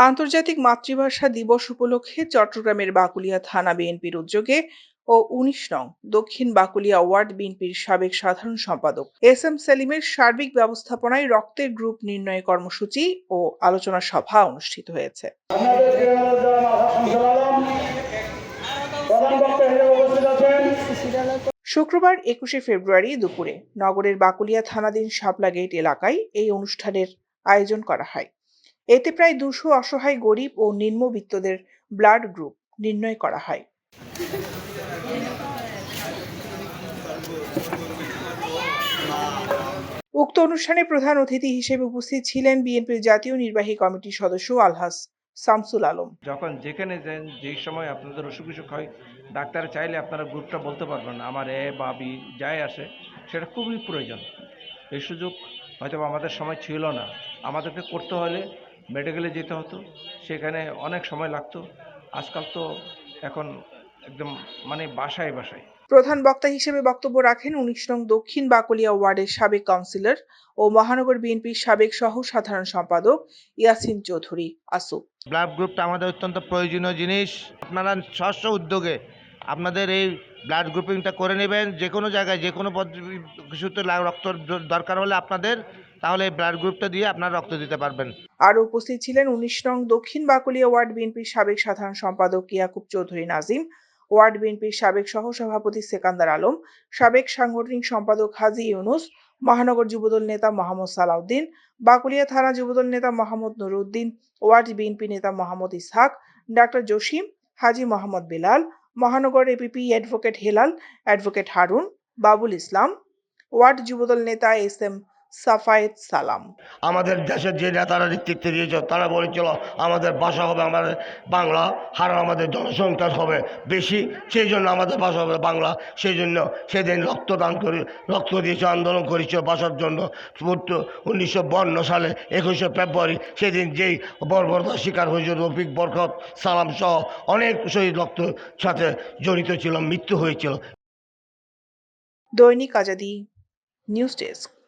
আন্তর্জাতিক মাতৃভাষা দিবস উপলক্ষে চট্টগ্রামের বাকুলিয়া থানা বিএনপির উদ্যোগে ও ১৯ নং দক্ষিণ বাকুলিয়া ওয়ার্ড বিএনপির সাবেক সাধারণ সম্পাদক এস.এম. সেলিমের সার্বিক ব্যবস্থাপনায় রক্তের গ্রুপ নির্ণয় কর্মসূচি ও আলোচনা সভা অনুষ্ঠিত হয়েছে। শুক্রবার ২১শে ফেব্রুয়ারি দুপুরে নগরের বাকুলিয়া থানাধীন শাপলা গেট এলাকায় এই অনুষ্ঠানের আয়োজন করা হয়। এতে প্রায় ২০০ অসহায় গরিব ও নিম্নবিত্তদের ব্লাড গ্রুপ নির্ণয় করা হয়। উক্ত অনুষ্ঠানে প্রধান অতিথি হিসেবে উপস্থিত ছিলেন বিএনপির জাতীয় নির্বাহী কমিটির সদস্য আলহাজ শামসুল আলম। যখন যেখানে যান, যেই সময় আপনাদের অসুখ বিসুখ হয়, ডাক্তার চাইলে আপনারা গ্রুপটা বলতে পারবেন, আমার এ বা বি যাই আসে, সেটা খুবই প্রয়োজন। এই সুযোগ হয়তো আমাদের সময় ছিল না, আমাদেরকে করতে হলে মেডিকেলে যেতে হতো, সেখানে অনেক সময় লাগতো। আজকাল তো এখন একদম বাসায় বাসায়। প্রধান বক্তা হিসেবে বক্তব্য রাখেন ১৯ নং দক্ষিণ বাকলিয়া ওয়ার্ডের সাবেক কাউন্সিলর ও মহানগর বিএনপির সাবেক সহ সাধারণ সম্পাদক ইয়াসিন চৌধুরী আসু। ব্লাড গ্রুপটা আমাদের অত্যন্ত প্রয়োজনীয় জিনিস। আপনারা স্ব উদ্যোগে আপনাদের এই ব্লাড গ্রুপিংটা করে নেবেন। যে কোনো জায়গায় যে কোনো কিছুতে রক্ত দরকার হলে আপনাদের, তাহলে এই ব্লাড গ্রুপটা দিয়ে আপনারা রক্ত দিতে পারবেন। আরও উপস্থিত ছিলেন ১৯ নং দক্ষিণ বাকলিয়া ওয়ার্ড বিএনপির সাবেক সাধারণ সম্পাদক ইয়াকুব চৌধুরী নাজিম, ওয়ার্ড বিএনপির সাবেক সহসভাপতি সেকান্দার আলম, সাবেক সাংগঠনিক সম্পাদক হাজী ইউনুস, মহানগর যুবদল নেতা মোহাম্মদ সালাউদ্দিন, বাকলিয়া থানা যুবদল নেতা মোহাম্মদ নুরউদ্দিন, ওয়ার্ড বিএনপি নেতা মোহাম্মদ ইসহাক, ডাক্তার জসিম, হাজী মোহাম্মদ বেলাল, মহানগর APP advocate Helal, advocate Harun, Babul Islam, ward Jubodal নেতা এস.এম. সাফায়েত সালাম। আমাদের দেশের যে নেতারা নেতৃত্ব দিয়েছে তারা বলেছিল আমাদের ভাষা হবে আমাদের বাংলা, আর আমাদের জনসংখ্যা হবে বেশি, সেই জন্য আমাদের ভাষা হবে বাংলা। সেই জন্য সেদিন রক্তদান করে রক্ত দিয়েছে, আন্দোলন করেছে ভাষার জন্য। 1952 সালে 21শে ফেব্রুয়ারি সেদিন যেই বর্বরতার শিকার হয়েছে রফিক, বরকত, সালাম সহ অনেক শহীদ রক্তের সাথে জড়িত ছিল, মৃত্যু হয়েছিল। দৈনিক আজাদী নিউজ ডেস্ক।